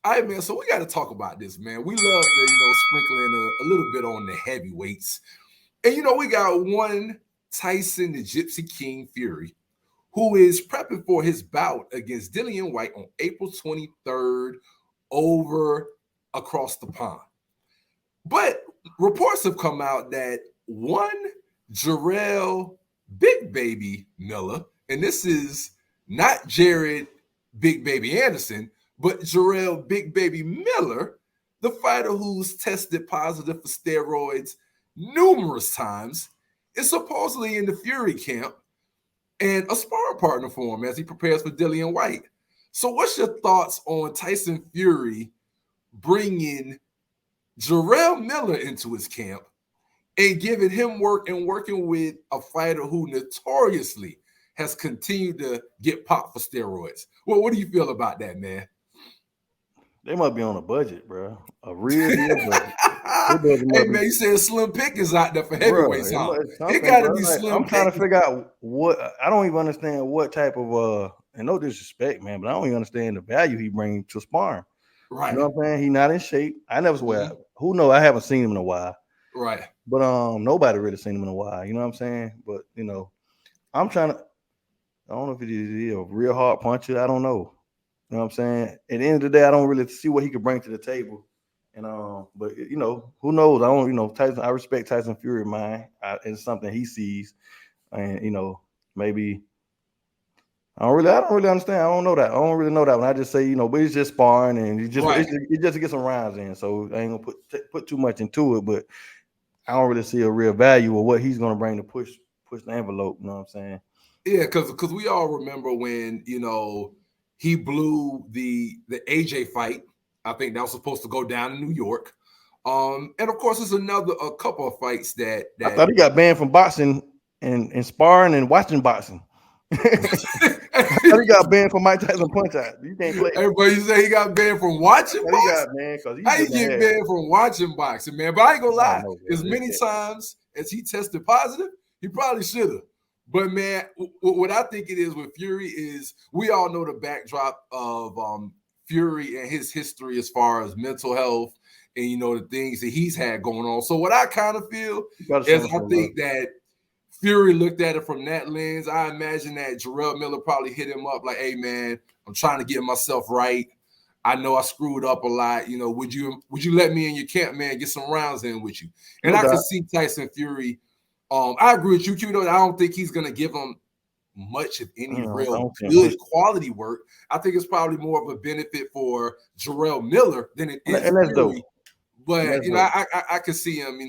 All right, man. So we got to talk about this, man. We love to, sprinkle in a little bit on the heavyweights. And, we got one Tyson, the Gypsy King Fury, who is prepping for his bout against Dillian White on April 23rd over across the pond. But reports have come out that one Jarrell Big Baby Miller, and this is not Jared Big Baby Anderson, but Jarrell Big Baby Miller, the fighter who's tested positive for steroids numerous times, is supposedly in the Fury camp and a sparring partner for him as he prepares for Dillian White. So what's your thoughts on Tyson Fury bringing Jarrell Miller into his camp and giving him work and working with a fighter who notoriously has continued to get popped for steroids? Well, what do you feel about that, man? They must be on a budget, bro. A real budget. Hey, man, you said Slim Pickens out there for heavyweights, huh? It got to be Slim I'm trying to figure out what – I don't even understand what type of and no disrespect, man, but I don't even understand the value he brings to sparring. Right. You know what I'm saying? He's not in shape. I never swear. Who knows? I haven't seen him in a while. Right. But nobody really seen him in a while. You know what I'm saying? But, I'm trying to – I don't know if he's a real hard puncher. I don't know. You know what I'm saying? At the end of the day, I don't really see what he could bring to the table. And but who knows? I don't, Tyson. I respect Tyson Fury, man. It's something he sees, and maybe I don't really understand. I don't know that. I don't really know that one. I just say, but it's just sparring, and it's just to get some rounds in. So I ain't gonna put too much into it, but I don't really see a real value of what he's gonna bring to push the envelope. You know what I'm saying? Yeah, because we all remember when he blew the AJ fight. I think that was supposed to go down in New York. And of course, there's a couple of fights that I thought he got banned from boxing and sparring and watching boxing. I thought he got banned from Mike Tyson punch out. You can't play. Everybody say he got banned from watching boxing. He got banned because how you get banned from watching boxing, man? But I ain't gonna lie. As many times as he tested positive, he probably should have. But man, what I think it is with Fury is we all know the backdrop of Fury and his history as far as mental health and the things that he's had going on. So what I kind of feel is I think that Fury looked at it from that lens. I imagine that Jarrell Miller probably hit him up like, "Hey man, I'm trying to get myself right. I know I screwed up a lot. Would you let me in your camp, man? Get some rounds in with you?" And I can see Tyson Fury. I agree with you, Q. I don't think he's gonna give him much of any real good quality work. I think it's probably more of a benefit for Jarrell Miller than it is Fury. Dope. But I could see him,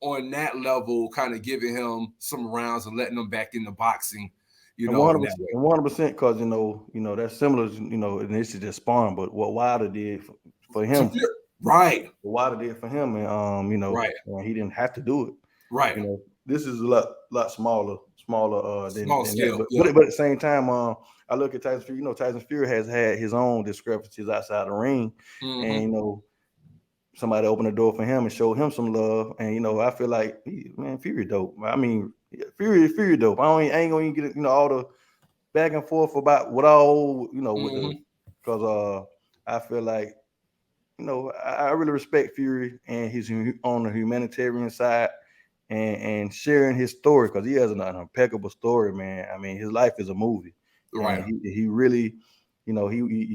on that level, kind of giving him some rounds and letting him back into boxing. 100%, because that's similar. And this is just sparring, but what Wilder did for him, right? What Wilder did for him, and right, he didn't have to do it, right? This is a lot smaller than scale. That. But at the same time, I look at Tyson Fury. Tyson Fury has had his own discrepancies outside the ring, and somebody opened the door for him and showed him some love. And I feel like, Fury dope. I mean, Fury dope. I ain't gonna even get all the back and forth about what all because I feel like I really respect Fury and his on the humanitarian side. And sharing his story, because he has an impeccable story, man. I mean, his life is a movie. Right. He really, he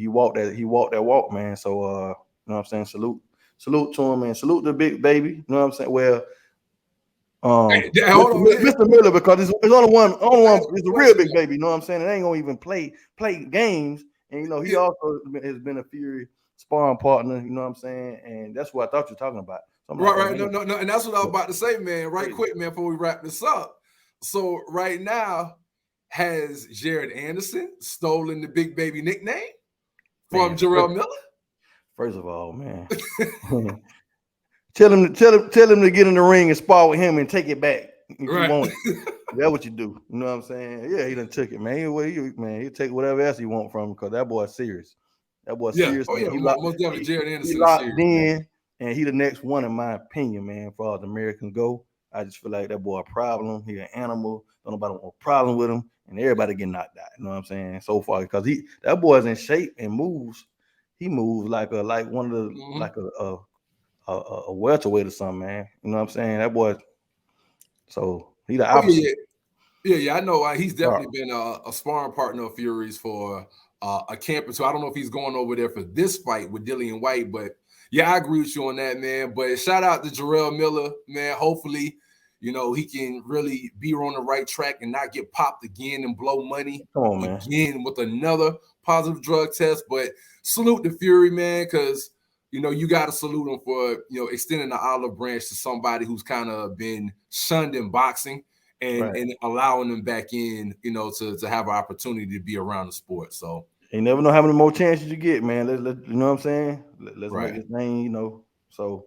walked that walk, man. So you know what I'm saying? Salute to him, man. Salute the big baby. You know what I'm saying? Well, Mr. Miller, because it's only one is a real big baby, you know what I'm saying? It ain't gonna even play games. And he also has been a Fury sparring partner, you know what I'm saying? And that's what I thought you were talking about. Right. No. And that's what I was about to say, man. Right quick, man, before we wrap this up. So right now, has Jared Anderson stolen the big baby nickname from Jarrell Miller? First of all, man, tell him to get in the ring and spar with him and take it back if you want it. That's what you do. You know what I'm saying? Yeah, he done took it, man. He'll take whatever else he want from him, because that boy's serious. That boy's serious. Oh yeah, most definitely Jared Anderson. He locked in. And he the next one, in my opinion, man, for all the Americans go. I just feel like that boy a problem. He an animal. Don't nobody want a problem with him. And everybody get knocked out. You know what I'm saying? So far, because that boy's in shape and moves. he moves like one of the like a welterweight or something, man. You know what I'm saying? That boy. So he the Oh opposite. yeah. I know. He's definitely been a sparring partner of Fury's for a camp or two. I don't know if he's going over there for this fight with Dillian White, but yeah, I agree with you on that, man. But shout out to Jarrell Miller, man. Hopefully, you know, he can really be on the right track and not get popped again and blow money Come on, man. again with another positive drug test. But salute to Fury, man, because you know, you got to salute him for, you know, extending the olive branch to somebody who's kind of been shunned in boxing and allowing them back in, you know, to have an opportunity to be around the sport. So you never know how many more chances you get, man. Let's you know what I'm saying? Let's right. make this thing, you know. So